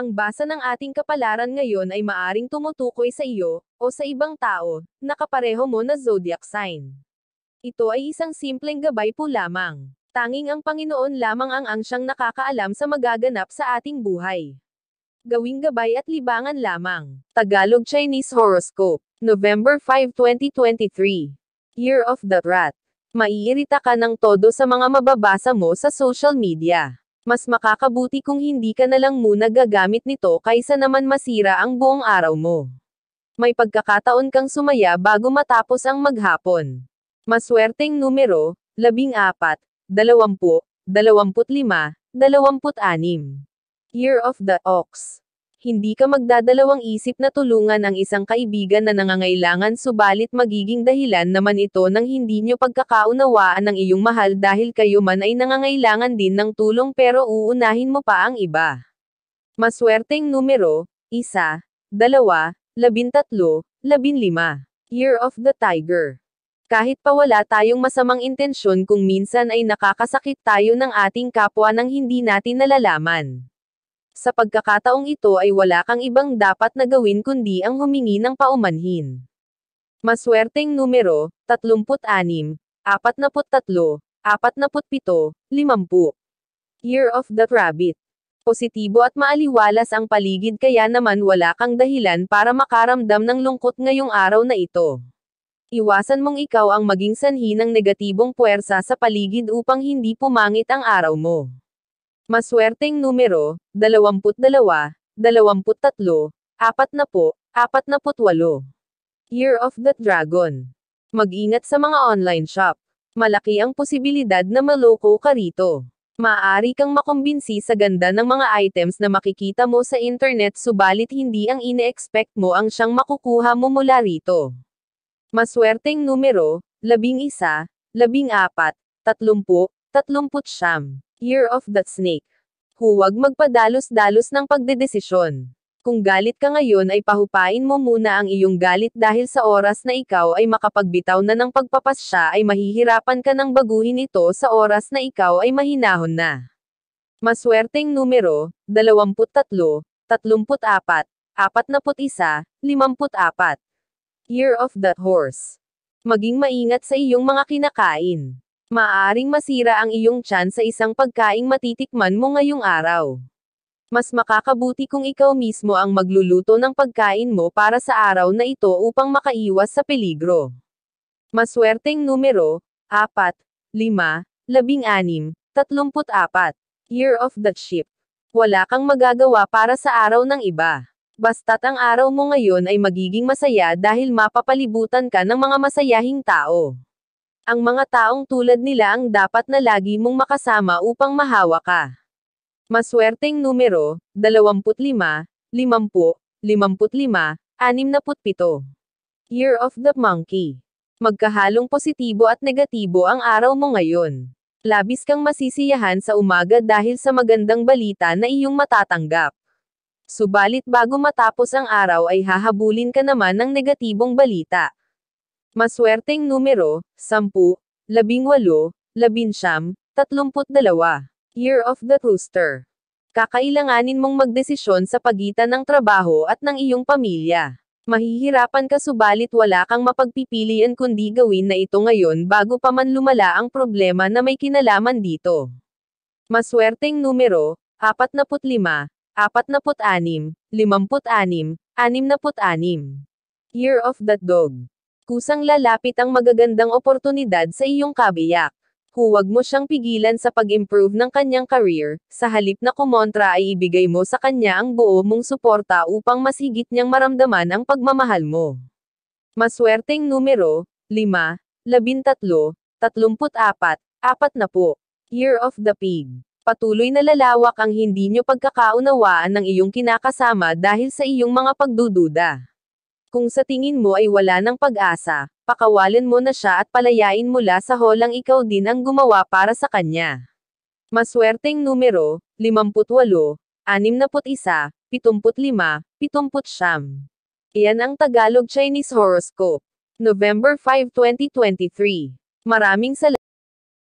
Ang basa ng ating kapalaran ngayon ay maaring tumutukoy sa iyo, o sa ibang tao, na kapareho mo na zodiac sign. Ito ay isang simpleng gabay po lamang. Tanging ang Panginoon lamang ang siyang nakakaalam sa magaganap sa ating buhay. Gawing gabay at libangan lamang. Tagalog Chinese Horoscope, November 5, 2023. Year of the Rat. Maiirita ka ng todo sa mga mababasa mo sa social media. Mas makakabuti kung hindi ka na lang muna gagamit nito kaysa naman masira ang buong araw mo. May pagkakataon kang sumaya bago matapos ang maghapon. Maswerteng numero, 14, 20, 25, 26. Year of the Ox. Hindi ka magdadalawang isip na tulungan ang isang kaibigan na nangangailangan, subalit magiging dahilan naman ito ng hindi nyo pagkakaunawaan ng iyong mahal dahil kayo man ay nangangailangan din ng tulong pero uunahin mo pa ang iba. Maswerteng numero, 1, 2, 13, 15. Year of the Tiger. Kahit pa wala tayong masamang intensyon, kung minsan ay nakakasakit tayo ng ating kapwa nang hindi natin nalalaman. Sa pagkakataong ito ay wala kang ibang dapat na gawin kundi ang humingi ng paumanhin. Maswerteng numero, 36, 43, 47, 50. Year of the Rabbit. Positibo at maaliwalas ang paligid, kaya naman wala kang dahilan para makaramdam ng lungkot ngayong araw na ito. Iwasan mong ikaw ang maging sanhi ng negatibong puwersa sa paligid upang hindi pumangit ang araw mo. Maswerteng numero, 22, 23, 40, 48. Year of the Dragon. Mag-ingat sa mga online shop. Malaki ang posibilidad na maloko ka rito. Maaari kang makumbinsi sa ganda ng mga items na makikita mo sa internet, subalit hindi ang ine-expect mo ang siyang makukuha mo mula rito. Maswerteng numero, 11, 14, 30, 30. Year of the Snake. Huwag magpadalos-dalos ng pagdedesisyon. Kung galit ka ngayon ay pahupain mo muna ang iyong galit dahil sa oras na ikaw ay makapagbitaw na ng pagpapasya ay mahihirapan ka ng baguhin ito sa oras na ikaw ay mahinahon na. Maswerteng numero, 23, 34, 41, 54. Year of the Horse. Maging maingat sa iyong mga kinakain. Maaaring masira ang iyong tiyan sa isang pagkaing matitikman mo ngayong araw. Mas makakabuti kung ikaw mismo ang magluluto ng pagkain mo para sa araw na ito upang makaiwas sa peligro. Maswerteng numero, 4, 5, 16, 34. Year of the Sheep. Wala kang magagawa para sa araw ng iba. Basta't ang araw mo ngayon ay magiging masaya dahil mapapalibutan ka ng mga masayahing tao. Ang mga taong tulad nila ang dapat na lagi mong makasama upang mahawa ka. Maswerteng numero, 25, 50, 55, 67. Year of the Monkey. Magkahalong positibo at negatibo ang araw mo ngayon. Labis kang masisiyahan sa umaga dahil sa magandang balita na iyong matatanggap. Subalit bago matapos ang araw ay hahabulin ka naman ng negatibong balita. Maswerteng numero, 10, 18, 19, 32. Year of the Rooster. Kakailanganin mong magdesisyon sa pagitan ng trabaho at ng iyong pamilya. Mahihirapan ka, subalit wala kang mapagpipilian kundi gawin na ito ngayon bago pa man lumala ang problema na may kinalaman dito. Maswerteng numero, 45, 46, 56, 66. Year of the Dog. Kusang lalapit ang magagandang oportunidad sa iyong kabiyak. Huwag mo siyang pigilan sa pag-improve ng kanyang career, sa halip na kumontra ay ibigay mo sa kanya ang buo mong suporta upang mas higit niyang maramdaman ang pagmamahal mo. Maswerteng numero, 5, 13, 34, 40. Year of the Pig. Patuloy na lalawak ang hindi nyo pagkakaunawaan ng iyong kinakasama dahil sa iyong mga pagdududa. Kung sa tingin mo ay wala ng pag-asa, pakawalan mo na siya at palayain mula sa holang ikaw din ang gumawa para sa kanya. Maswerteng numero, 58, 61, 75, 79. Iyan ang Tagalog Chinese Horoscope. November 5, 2023. Maraming salamat.